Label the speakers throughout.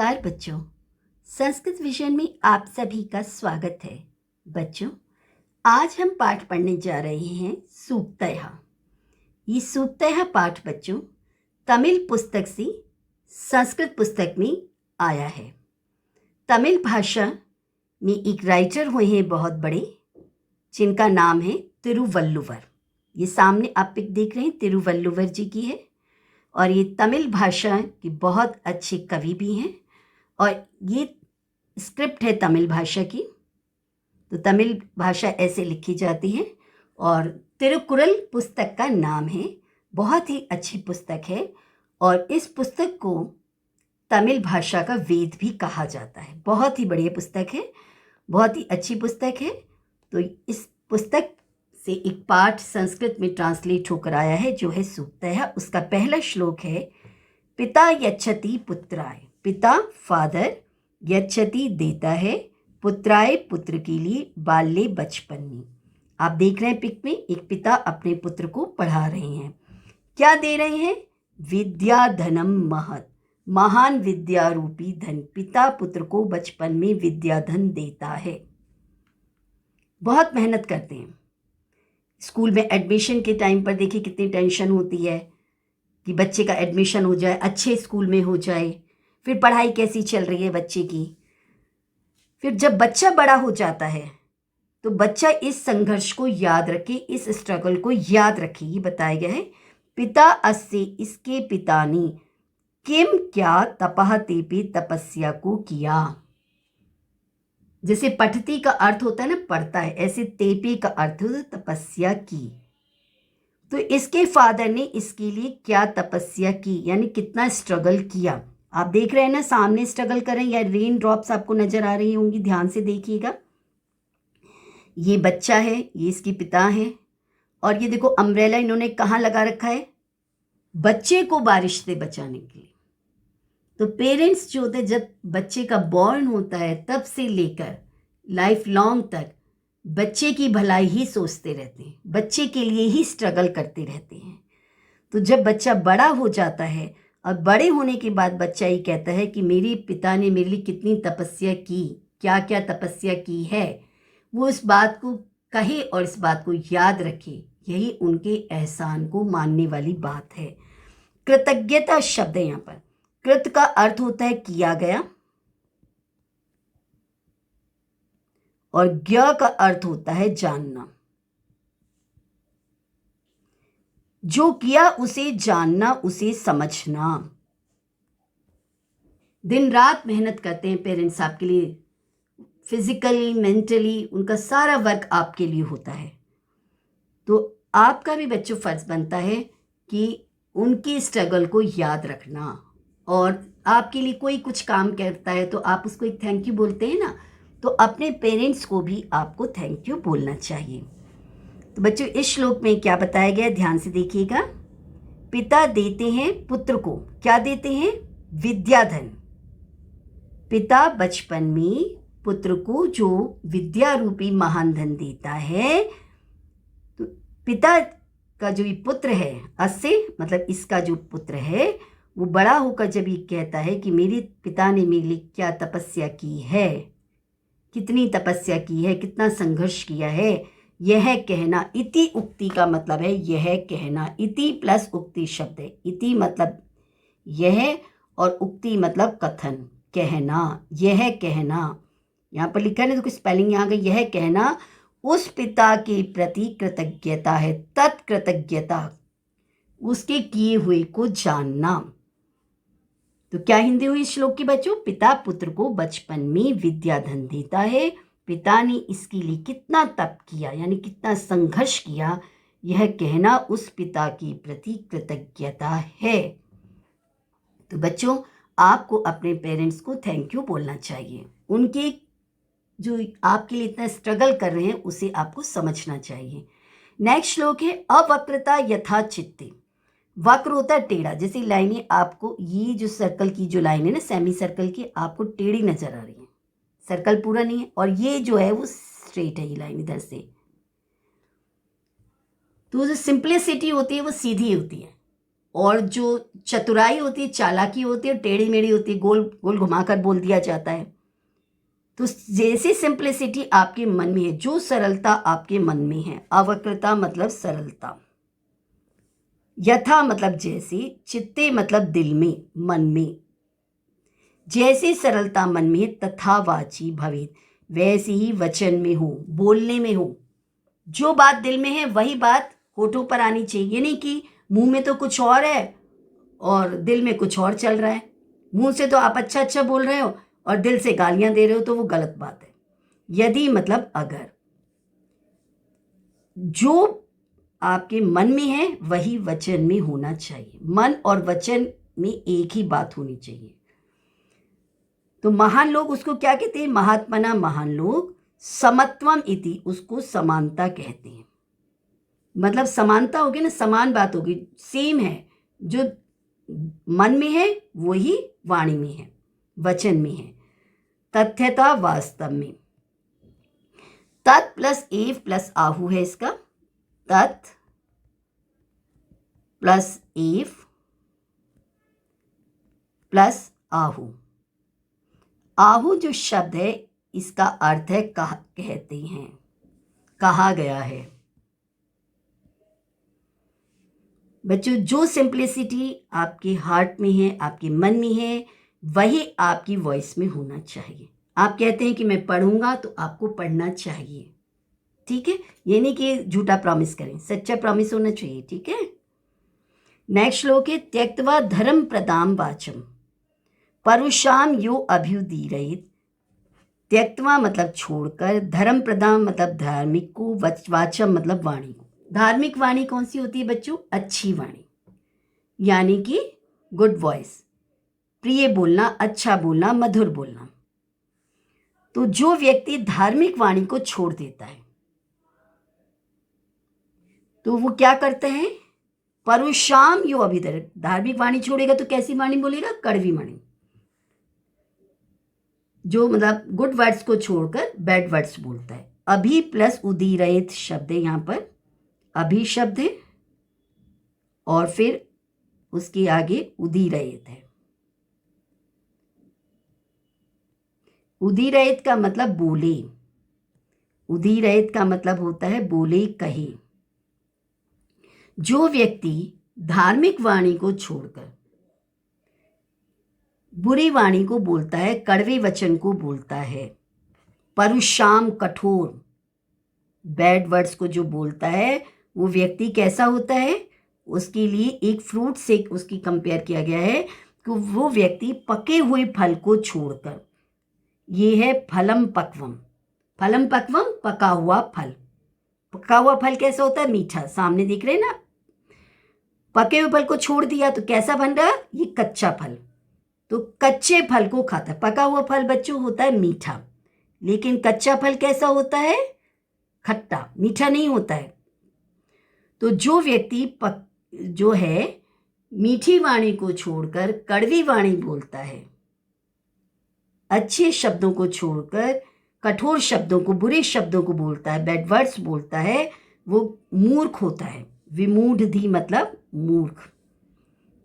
Speaker 1: नमस्कार बच्चों, संस्कृत विजन में आप सभी का स्वागत है। बच्चों, आज हम पाठ पढ़ने जा रहे हैं सूक्तयः। ये सूक्तयः पाठ बच्चों तमिल पुस्तक से संस्कृत पुस्तक में आया है। तमिल भाषा में एक राइटर हुए हैं बहुत बड़े, जिनका नाम है तिरुवल्लुवर। ये सामने आप पिक देख रहे हैं, तिरुवल्लुवर जी की है और ये तमिल भाषा के बहुत अच्छे कवि भी हैं और ये स्क्रिप्ट है तमिल भाषा की। तो तमिल भाषा ऐसे लिखी जाती है और तिरुकुरल पुस्तक का नाम है। बहुत ही अच्छी पुस्तक है और इस पुस्तक को तमिल भाषा का वेद भी कहा जाता है। बहुत ही बढ़िया पुस्तक है, बहुत ही अच्छी पुस्तक है। तो इस पुस्तक से एक पाठ संस्कृत में ट्रांसलेट होकर आया है जो है सूक्तयः। उसका पहला श्लोक है, पिता यच्छति पुत्राय। पिता फादर, यच्छति देता है, पुत्राय पुत्र के लिए, बाल्ये बचपन में। आप देख रहे हैं पिक में एक पिता अपने पुत्र को पढ़ा रहे हैं। क्या दे रहे हैं? विद्या धनम महत्, महान विद्या रूपी धन। पिता पुत्र को बचपन में विद्या धन देता है। बहुत मेहनत करते हैं। स्कूल में एडमिशन के टाइम पर देखिए कितनी टेंशन होती है कि बच्चे का एडमिशन हो जाए, अच्छे स्कूल में हो जाए। फिर पढ़ाई कैसी चल रही है बच्चे की। फिर जब बच्चा बड़ा हो जाता है तो बच्चा इस संघर्ष को याद रखे, इस स्ट्रगल को याद रखे। ये बताया गया है, पिता अस्य, इसके पिता ने, किम क्या तपः तेपे, तपस्या को किया। जैसे पठती का अर्थ होता है ना पढ़ता है, ऐसे तेपे का अर्थ होता है तपस्या की। तो इसके फादर ने इसके लिए क्या तपस्या की, यानी कितना स्ट्रगल किया। आप देख रहे हैं ना सामने स्ट्रगल कर रहे हैं, या रेन ड्रॉप्स आपको नजर आ रही होंगी, ध्यान से देखिएगा। ये बच्चा है, ये इसके पिता है और ये देखो अम्ब्रेला इन्होंने कहाँ लगा रखा है? बच्चे को बारिश से बचाने के लिए। तो पेरेंट्स जो होते हैं, जब बच्चे का बॉर्न होता है तब से लेकर लाइफ लॉन्ग तक बच्चे की भलाई ही सोचते रहते हैं, बच्चे के लिए ही स्ट्रगल करते रहते हैं। तो जब बच्चा बड़ा हो जाता है और बड़े होने के बाद बच्चा ही कहता है कि मेरे पिता ने मेरे लिए कितनी तपस्या की, क्या क्या तपस्या की है, वो इस बात को कहे और इस बात को याद रखे। यही उनके एहसान को मानने वाली बात है। कृतज्ञता शब्द है यहाँ पर। कृत का अर्थ होता है किया गया और ज्ञ का अर्थ होता है जानना। जो किया उसे जानना, उसे समझना। दिन रात मेहनत करते हैं पेरेंट्स आपके लिए, फिजिकली मेंटली उनका सारा वर्क आपके लिए होता है। तो आपका भी बच्चों फर्ज बनता है कि उनकी स्ट्रगल को याद रखना। और आपके लिए कोई कुछ काम करता है तो आप उसको एक थैंक यू बोलते हैं ना, तो अपने पेरेंट्स को भी आपको थैंक यू बोलना चाहिए। तो बच्चों इस श्लोक में क्या बताया गया, ध्यान से देखिएगा। पिता देते हैं पुत्र को, क्या देते हैं? विद्याधन। पिता बचपन में पुत्र को जो विद्या रूपी महान धन देता है, तो पिता का जो ये पुत्र है, अस्य मतलब इसका जो पुत्र है, वो बड़ा होकर जब ये कहता है कि मेरे पिता ने मेरे लिए क्या तपस्या की है, कितनी तपस्या की है, कितना संघर्ष किया है, यह कहना। इति उक्ति का मतलब है यह कहना। इति प्लस उक्ति शब्द है। इति मतलब यह और उक्ति मतलब कथन, कहना, यह कहना। यहाँ पर लिखा है तो कुछ स्पेलिंग यहाँ गई। यह कहना उस पिता के प्रति कृतज्ञता है, तत्कृतज्ञता, उसके किए हुए को जानना। तो क्या हिंदी हुई इस श्लोक की बच्चों? पिता पुत्र को बचपन में विद्या धन देता है, पिता ने इसके लिए कितना तप किया, यानी कितना संघर्ष किया, यह कहना उस पिता के प्रति कृतज्ञता है। तो बच्चों आपको अपने पेरेंट्स को थैंक यू बोलना चाहिए। उनके जो आपके लिए इतना स्ट्रगल कर रहे हैं उसे आपको समझना चाहिए। नेक्स्ट श्लोक है, अवक्रता यथा चित्ते। वक्र होता है टेढ़ा। जैसे लाइनें आपको, ये जो सर्कल की जो लाइन है ना, सेमी सर्कल की, आपको टेढ़ी नजर आ रही है, सर्कल पूरा नहीं है, और ये जो है वो स्ट्रेट है, ये लाइन इधर से। तो जो सिंप्लिसिटी होती है वो सीधी होती है, और जो चतुराई होती है, चालाकी होती है, टेढ़ी मेढ़ी होती है, गोल गोल घुमाकर बोल दिया जाता है। तो जैसी सिंप्लिसिटी आपके मन में है, जो सरलता आपके मन में है, अवक्रता मतलब सरलता, यथा मतलब जैसी, चित्ते मतलब दिल में, मन में, जैसी सरलता मन में है, तथा वाची भवेत, वैसी ही वचन में हो, बोलने में हो। जो बात दिल में है वही बात होठों पर आनी चाहिए। ये नहीं कि मुंह में तो कुछ और है और दिल में कुछ और चल रहा है। मुंह से तो आप अच्छा अच्छा बोल रहे हो और दिल से गालियां दे रहे हो, तो वो गलत बात है। यदि मतलब अगर, जो आपके मन में है वही वचन में होना चाहिए। मन और वचन में एक ही बात होनी चाहिए। तो महान लोग उसको क्या कहते हैं? महात्मना, महान लोग, समत्वम इति, उसको समानता कहते हैं। मतलब समानता होगी ना, समान बात होगी, सेम है। जो मन में है वही वाणी में है, वचन में है। तथ्यता वास्तव में, तत् प्लस एव प्लस आहु है इसका। तत् प्लस एव प्लस आहु। आहु जो शब्द है इसका अर्थ है कहते हैं, कहा गया है। बच्चों, जो सिंप्लिसिटी आपके हार्ट में है, आपके मन में है, वही आपकी वॉइस में होना चाहिए। आप कहते हैं कि मैं पढ़ूंगा, तो आपको पढ़ना चाहिए, ठीक है? ये नहीं कि झूठा प्रॉमिस करें, सच्चा प्रॉमिस होना चाहिए, ठीक है? नेक्स्ट श्लोक है, त्यक्त्वा धर्म प्रदाम वाचम परुषाम यो अभ्युदीरयित। त्यक्त्वा मतलब छोड़कर, धर्म प्रदाम मतलब धार्मिक को, वाचम मतलब वाणी को। धार्मिक वाणी कौन सी होती है बच्चों? अच्छी वाणी, यानी कि गुड वॉइस, प्रिय बोलना, अच्छा बोलना, मधुर बोलना। तो जो व्यक्ति धार्मिक वाणी को छोड़ देता है तो वो क्या करते हैं? परुषाम यो अभिधर, धार्मिक वाणी छोड़ेगा तो कैसी वाणी बोलेगा? कड़वी वाणी। जो मतलब गुड वर्ड्स को छोड़कर बैड वर्ड्स बोलता है। अभी प्लस उदीरयित शब्द है, यहाँ पर अभी शब्द है और फिर उसके आगे उदीरयित है। उदीरयित का मतलब बोले, उदीरयित का मतलब होता है बोले, कहे। जो व्यक्ति धार्मिक वाणी को छोड़कर बुरी वाणी को बोलता है, कड़वे वचन को बोलता है, परुषाम कठोर बैड वर्ड्स को जो बोलता है, वो व्यक्ति कैसा होता है? उसके लिए एक फ्रूट से उसकी कंपेयर किया गया है कि वो व्यक्ति पके हुए फल को छोड़कर, ये है फलम पक्वम। फलम पक्वम, पका हुआ फल। पका हुआ फल कैसा होता है? मीठा। सामने दिख रहे हैं ना? पके हुए फल को छोड़ दिया तो कैसा बन रहा? ये कच्चा फल। तो कच्चे फल को खाता है। पका हुआ फल बच्चों होता है मीठा, लेकिन कच्चा फल कैसा होता है? खट्टा, मीठा नहीं होता है। तो जो व्यक्ति जो है मीठी वाणी को छोड़कर कड़वी वाणी बोलता है, अच्छे शब्दों को छोड़कर कठोर शब्दों को, बुरे शब्दों को बोलता है, बैड वर्ड्स बोलता है, वो मूर्ख होता है। विमूढ़धि मतलब मूर्ख।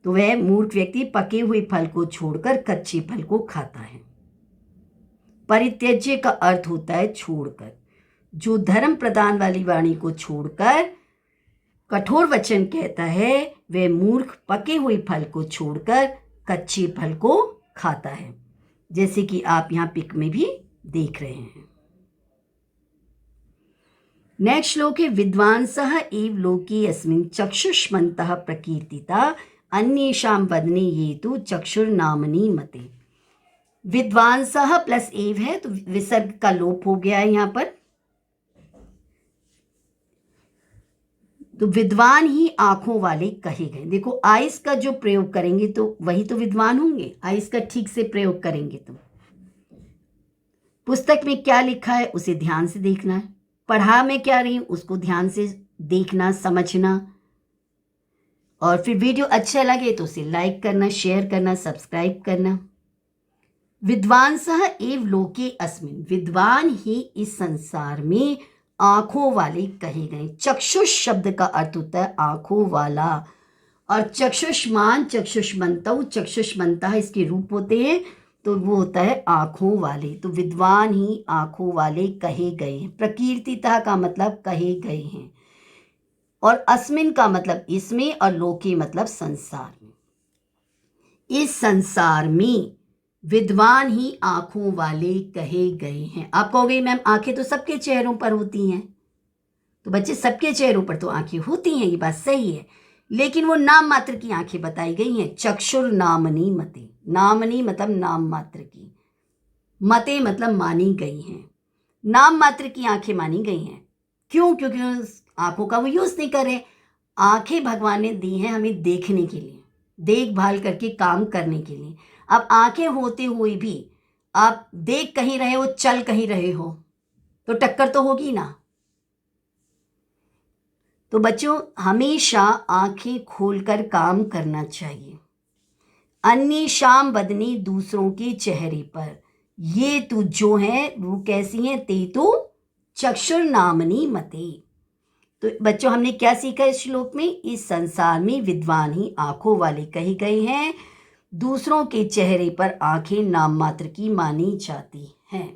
Speaker 1: तो वह मूर्ख व्यक्ति पके हुए फल को छोड़कर कच्चे फल को खाता है। परित्यज्य का अर्थ होता है छोड़कर। जो धर्म प्रदान वाली वाणी को छोड़कर कठोर वचन कहता है, वह मूर्ख पके हुए फल को छोड़कर कच्चे फल को खाता है, जैसे कि आप यहाँ पिक में भी देख रहे हैं। नेक्स्ट श्लोक है, विद्वांसः एव लोके अस्मिन् चक्षुष्मन्तः प्रकीर्तिता अन्येषां वदने ये तु चक्षुर्नामनि मते। विद्वांसः प्लस एव है तो विसर्ग का लोप हो गया है यहाँ पर। तो विद्वान ही आंखों वाले कहे गए। देखो आइस का जो प्रयोग करेंगे तो वही तो विद्वान होंगे, आइस का ठीक से प्रयोग करेंगे तो। पुस्तक में क्या लिखा है उसे ध्यान से देखना है, पढ़ा मैं क्या रही हूँ उसको ध्यान से देखना, समझना, और फिर वीडियो अच्छा लगे तो उसे लाइक करना, शेयर करना, सब्सक्राइब करना। विद्वांसः एव लोके अस्मिन्, विद्वान ही इस संसार में आंखों वाले कहे गए। चक्षुष शब्द का अर्थ होता है आंखों वाला, और चक्षुष्मान चक्षुष्मंतौ, चक्षुष्मंता इसके रूप होते हैं, तो वो होता है आँखों वाले। तो विद्वान ही आँखों वाले कहे गए हैं। प्रकीर्तितः का मतलब कहे गए हैं, और अस्मिन का मतलब इसमें, और लोके मतलब संसार में। इस संसार में विद्वान ही आँखों वाले कहे गए हैं। आप कहोगे मैम आंखें तो सबके चेहरों पर होती हैं। तो बच्चे सबके चेहरों पर तो आंखें होती हैं, ये बात सही है, लेकिन वो नाम मात्र की आंखें बताई गई हैं। चक्षुर नामनी मते, नामनी मतलब नाम मात्र की, मते मतलब मानी गई हैं। नाम मात्र की आंखें मानी गई हैं। क्यों? क्योंकि उस आंखों का वो यूज नहीं करे। आंखें भगवान ने दी हैं हमें देखने के लिए, देखभाल करके काम करने के लिए। अब आंखें होते हुए भी आप देख कहीं रहे हो, चल कहीं रहे हो, तो टक्कर तो होगी ना। तो बच्चों हमेशा आंखें खोलकर काम करना चाहिए। अन्य शाम बदनी, दूसरों के चेहरे पर, ये तू जो है वो कैसी है, ते तो चक्षुर नामनी मते। तो बच्चों हमने क्या सीखा इस श्लोक में? इस संसार में विद्वान ही आंखों वाले कहे गए हैं। दूसरों के चेहरे पर आंखें नाम मात्र की मानी जाती हैं।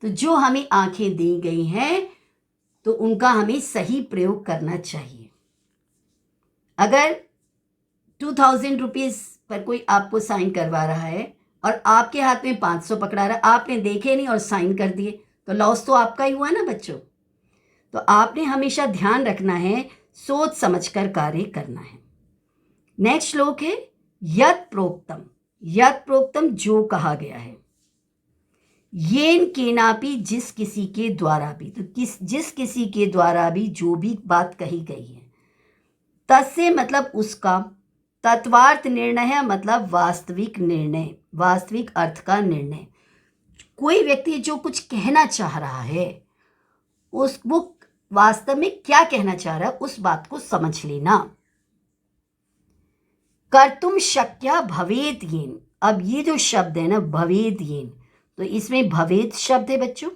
Speaker 1: तो जो हमें आंखें दी गई हैं तो उनका हमें सही प्रयोग करना चाहिए। अगर 2000 रुपीज पर कोई आपको साइन करवा रहा है और आपके हाथ में 500 पकड़ा रहा है, आपने देखे नहीं और साइन कर दिए, तो लॉस तो आपका ही हुआ ना बच्चों। तो आपने हमेशा ध्यान रखना है, सोच समझकर कार्य करना है। नेक्स्ट श्लोक है यत् प्रोक्तम। यत् प्रोक्तम जो कहा गया है। येन केनापि जिस किसी के द्वारा भी, तो जिस किसी के द्वारा भी जो भी बात कही गई है। तस्य मतलब उसका, तत्वार्थ निर्णय मतलब वास्तविक निर्णय, वास्तविक अर्थ का निर्णय। कोई व्यक्ति जो कुछ कहना चाह रहा है उस वो वास्तव में क्या कहना चाह रहा है उस बात को समझ लेना। कर्तुम शक्य भवेत येन। अब ये जो शब्द है ना भवेत येन, तो इसमें भवेत शब्द है बच्चों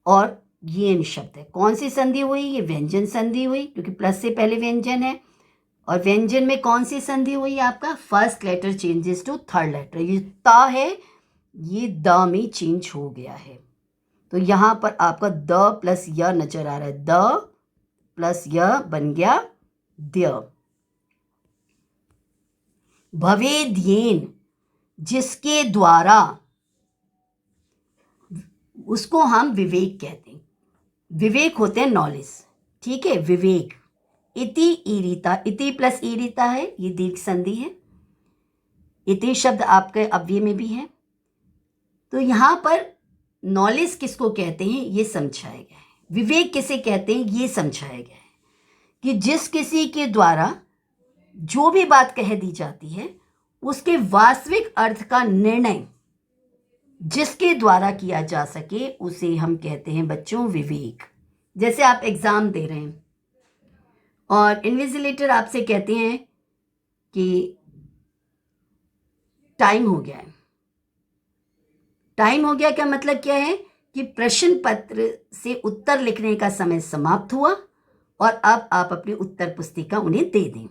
Speaker 1: और येन शब्द है। कौन सी संधि हुई? ये व्यंजन संधि हुई, क्योंकि प्लस से पहले व्यंजन है। और व्यंजन में कौन सी संधि हुई आपका? First letter changes to third letter. ये ता है, ये द में चेंज हो गया है। तो यहां पर आपका द प्लस य नजर आ रहा है। द प्लस य बन गया द्य। भवेद्येन जिसके द्वारा, उसको हम विवेक कहते हैं। विवेक होते हैं नॉलेज, ठीक है, विवेक। इति ईरिता, इति प्लस ईरिता है, ये दीर्घ संधि है। इति शब्द आपके अव्यय में भी है। तो यहां पर नॉलेज किसको कहते हैं ये समझाया गया है। विवेक किसे कहते हैं ये समझाया गया है कि जिस किसी के द्वारा जो भी बात कह दी जाती है उसके वास्तविक अर्थ का निर्णय जिसके द्वारा किया जा सके उसे हम कहते हैं बच्चों विवेक। जैसे आप एग्जाम दे रहे हैं और इन्विजिलेटर आपसे कहते हैं कि टाइम हो गया है। टाइम हो गया का मतलब क्या है कि प्रश्न पत्र से उत्तर लिखने का समय समाप्त हुआ और अब आप अपनी उत्तर पुस्तिका उन्हें दे दें।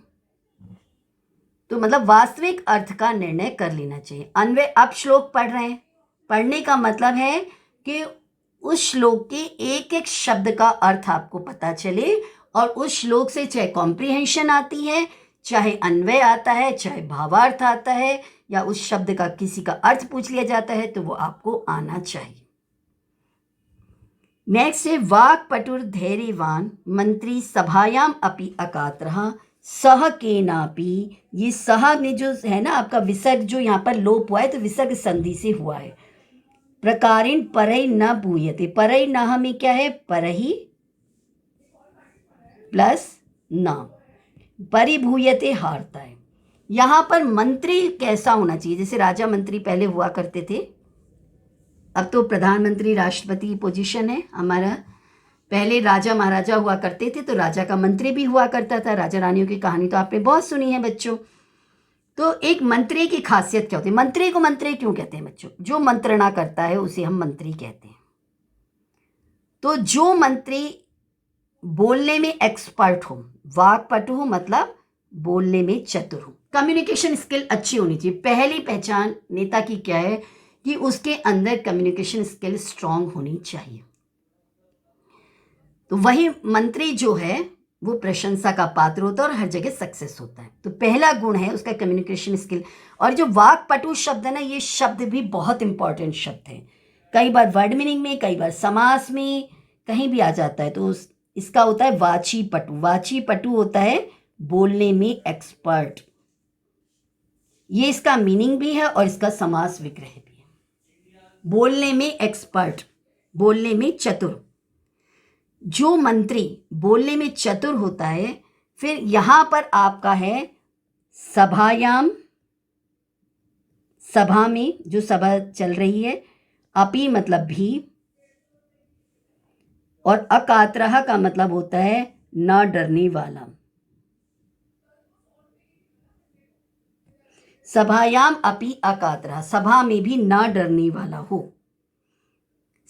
Speaker 1: तो मतलब वास्तविक अर्थ का निर्णय कर लेना चाहिए। अन्वय, आप श्लोक पढ़ रहे हैं, पढ़ने का मतलब है कि उस श्लोक के एक एक शब्द का अर्थ आपको पता चले और उस श्लोक से चाहे कॉम्प्रिहेंशन आती है, चाहे अन्वय आता है, चाहे भावार्थ आता है, या उस शब्द का किसी का अर्थ पूछ लिया जाता है तो वो आपको आना चाहिए। नेक्स्ट है वाक् पटुर धैर्यवान मंत्री सभायाम अपि अकात्रः सह केनापि। ये सह में जो है ना आपका विसर्ग जो यहाँ पर लोप हुआ है तो विसर्ग संधि से हुआ है। प्रकारेण परई न भूयते, परई न में क्या है? परही प्लस न, परिभूयते हारता है। यहां पर मंत्री कैसा होना चाहिए? जैसे राजा मंत्री पहले हुआ करते थे, अब तो प्रधानमंत्री राष्ट्रपति पोजीशन है हमारा। पहले राजा महाराजा हुआ करते थे तो राजा का मंत्री भी हुआ करता था। राजा रानियों की कहानी तो आपने बहुत सुनी है बच्चों। तो एक मंत्री की खासियत क्या होती है? मंत्री को मंत्री क्यों कहते हैं बच्चों? जो मंत्रणा करता है उसे हम मंत्री कहते हैं। तो जो मंत्री बोलने में एक्सपर्ट हो, वाक्पटु हो मतलब बोलने में चतुर हो। कम्युनिकेशन स्किल अच्छी होनी चाहिए। पहली पहचान नेता की क्या है कि उसके अंदर कम्युनिकेशन स्किल स्ट्रांग होनी चाहिए। तो वही मंत्री जो है वो प्रशंसा का पात्र होता है और हर जगह सक्सेस होता है। तो पहला गुण है उसका कम्युनिकेशन स्किल। और जो वाक्पटु शब्द है ना, ये शब्द भी बहुत इंपॉर्टेंट शब्द है। कई बार वर्ड मीनिंग में, कई बार समास में, कहीं भी आ जाता है। तो इसका होता है वाची पटु। वाची पटु होता है बोलने में एक्सपर्ट। ये इसका मीनिंग भी है और इसका समास विग्रह भी है। बोलने में एक्सपर्ट, बोलने में चतुर। जो मंत्री बोलने में चतुर होता है, फिर यहां पर आपका है सभायाम, सभा में, जो सभा चल रही है, अपि मतलब भी, और अकात्रह का मतलब होता है न डरने वाला। सभायाम अपि अकात्रः, सभा में भी न डरने वाला हो।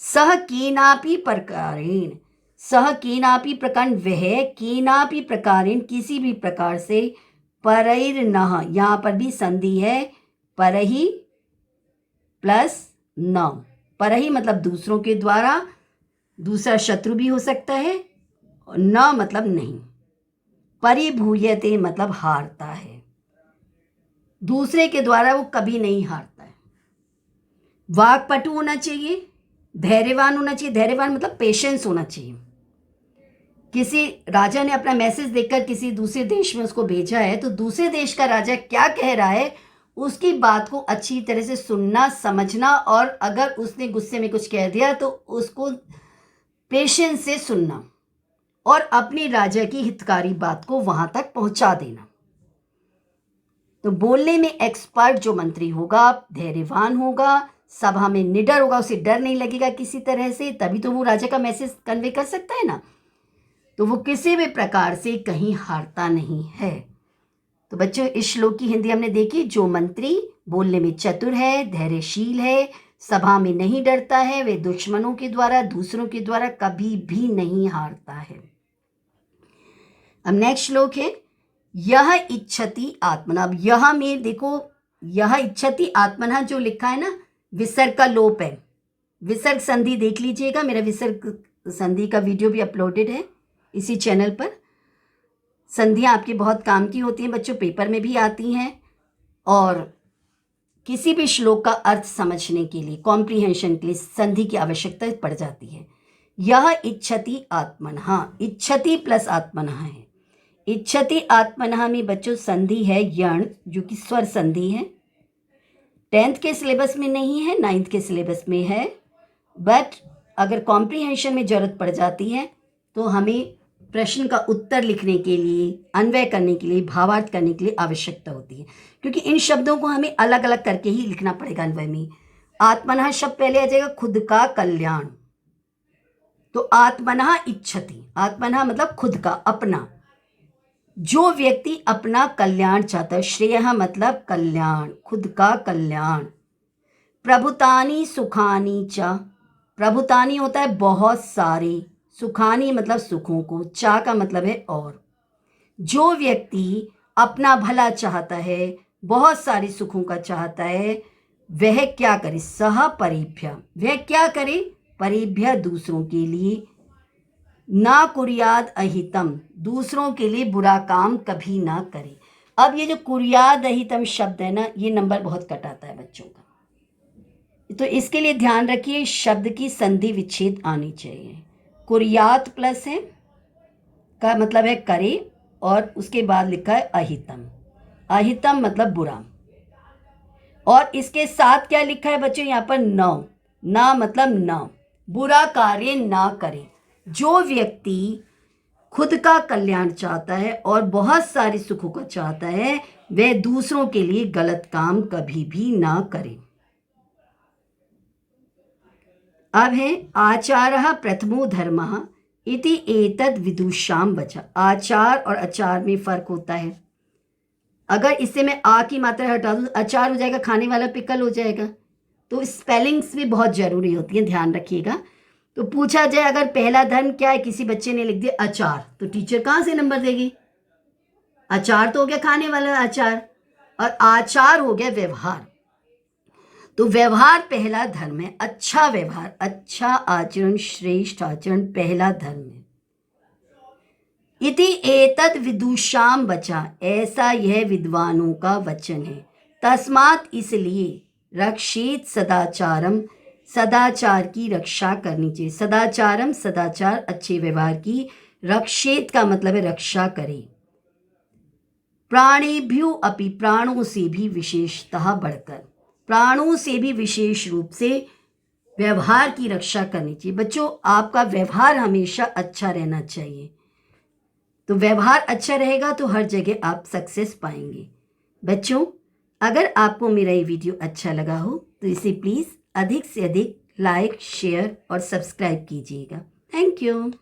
Speaker 1: सह केनापि प्रकारेण, सह केनापि प्रकार, वह केनापि प्रकारेण किसी भी प्रकार से, परैर्नः, यहां पर भी संधि है, परहि प्लस न। परहि मतलब दूसरों के द्वारा, दूसरा शत्रु भी हो सकता है, न मतलब नहीं। परिभूयते मतलब हारता है, दूसरे के द्वारा वो कभी नहीं हारता है। वाक्पटु होना चाहिए, धैर्यवान होना चाहिए। धैर्यवान मतलब पेशेंस होना चाहिए। किसी राजा ने अपना मैसेज देखकर किसी दूसरे देश में उसको भेजा है, तो दूसरे देश का राजा क्या कह रहा है उसकी बात को अच्छी तरह से सुनना, समझना, और अगर उसने गुस्से में कुछ कह दिया तो उसको पेशेंस से सुनना और अपने राजा की हितकारी बात को वहां तक पहुंचा देना। तो बोलने में एक्सपर्ट जो मंत्री होगा, धैर्यवान होगा, सभा में निडर होगा, उसे डर नहीं लगेगा किसी तरह से, तभी तो वो राजा का मैसेज कन्वे कर सकता है ना। तो वो किसी भी प्रकार से कहीं हारता नहीं है। तो बच्चों, इस श्लोक की हिंदी हमने देखी। जो मंत्री बोलने में चतुर है, धैर्यशील है, सभा में नहीं डरता है, वे दुश्मनों के द्वारा, दूसरों के द्वारा कभी भी नहीं हारता है। अब नेक्स्ट श्लोक है यह इच्छति आत्मना। अब यह में देखो, यह इच्छति आत्मना जो लिखा है ना, विसर्ग का लोप है। विसर्ग संधि देख लीजिएगा, मेरा विसर्ग संधि का वीडियो भी अपलोडेड है इसी चैनल पर। संधियां आपके बहुत काम की होती हैं बच्चों, पेपर में भी आती हैं, और किसी भी श्लोक का अर्थ समझने के लिए, कॉम्प्रीहेंशन के लिए संधि की आवश्यकता पड़ जाती है। यह इच्छति आत्मनः, इच्छति प्लस आत्मनः है। इच्छति आत्मनः में बच्चों संधि है यण, जो कि स्वर संधि है। 10th के सिलेबस में नहीं है, 9th के सिलेबस में है, बट अगर कॉम्प्रीहेंशन में जरूरत पड़ जाती है तो हमें प्रश्न का उत्तर लिखने के लिए, अन्वय करने के लिए, भावार्थ करने के लिए आवश्यकता होती है, क्योंकि इन शब्दों को हमें अलग अलग करके ही लिखना पड़ेगा अन्वय में। आत्मनः शब्द पहले आ जाएगा, खुद का कल्याण। तो आत्मनः इच्छति, आत्मनः मतलब खुद का, अपना। जो व्यक्ति अपना कल्याण चाहता है, श्रेयः मतलब कल्याण, खुद का कल्याण। प्रभुतानि सुखानि च, प्रभुतानि होता है बहुत सारे, सुखानि मतलब सुखों को, चा का मतलब है और। जो व्यक्ति अपना भला चाहता है, बहुत सारे सुखों का चाहता है, वह क्या करे, सह परिभ्य, वह क्या करे, परिभ्य दूसरों के लिए, ना कुर्याद अहितम, दूसरों के लिए बुरा काम कभी ना करे। अब ये जो कुर्याद अहितम शब्द है ना, ये नंबर बहुत कटाता है बच्चों का, तो इसके लिए ध्यान रखिए, शब्द की संधि विच्छेद आनी चाहिए। कुर्यात प्लस है का मतलब है करे, और उसके बाद लिखा है अहितम, अहितम मतलब बुरा, और इसके साथ क्या लिखा है बच्चों यहाँ पर, न, ना मतलब न, बुरा कार्य ना करे। जो व्यक्ति खुद का कल्याण चाहता है और बहुत सारे सुखों को चाहता है, वह दूसरों के लिए गलत काम कभी भी ना करे। अब है आचारः प्रथमो धर्मः इति एतद् विदुषाम वचः। आचार और आचार में फर्क होता है। अगर इससे मैं आ की मात्रा हटा दूं, अचार हो जाएगा, खाने वाला पिकल हो जाएगा। तो स्पेलिंग्स भी बहुत जरूरी होती है, ध्यान रखिएगा। तो पूछा जाए अगर पहला धर्म क्या है, किसी बच्चे ने लिख दिया अचार, तो टीचर कहाँ से नंबर देगी, अचार तो हो गया खाने वाला अचार, और आचार हो गया व्यवहार। तो व्यवहार पहला धर्म है, अच्छा व्यवहार, अच्छा आचरण, श्रेष्ठ आचरण पहला धर्म है। इति एतत् विदुषाम वचा, ऐसा यह विद्वानों का वचन है। तस्मात् इसलिए, रक्षेत सदाचारम, सदाचार की रक्षा करनी चाहिए। सदाचारम सदाचार, अच्छे व्यवहार की, रक्षेत का मतलब है रक्षा करे। प्राणेभ्यो अपि, प्राणों से भी विशेषतः बढ़कर, प्राणों से भी विशेष रूप से व्यवहार की रक्षा करनी चाहिए। बच्चों, आपका व्यवहार हमेशा अच्छा रहना चाहिए। तो व्यवहार अच्छा रहेगा तो हर जगह आप सक्सेस पाएंगे। बच्चों, अगर आपको मेरा ये वीडियो अच्छा लगा हो तो इसे प्लीज़ अधिक से अधिक लाइक, शेयर और सब्सक्राइब कीजिएगा। Thank you.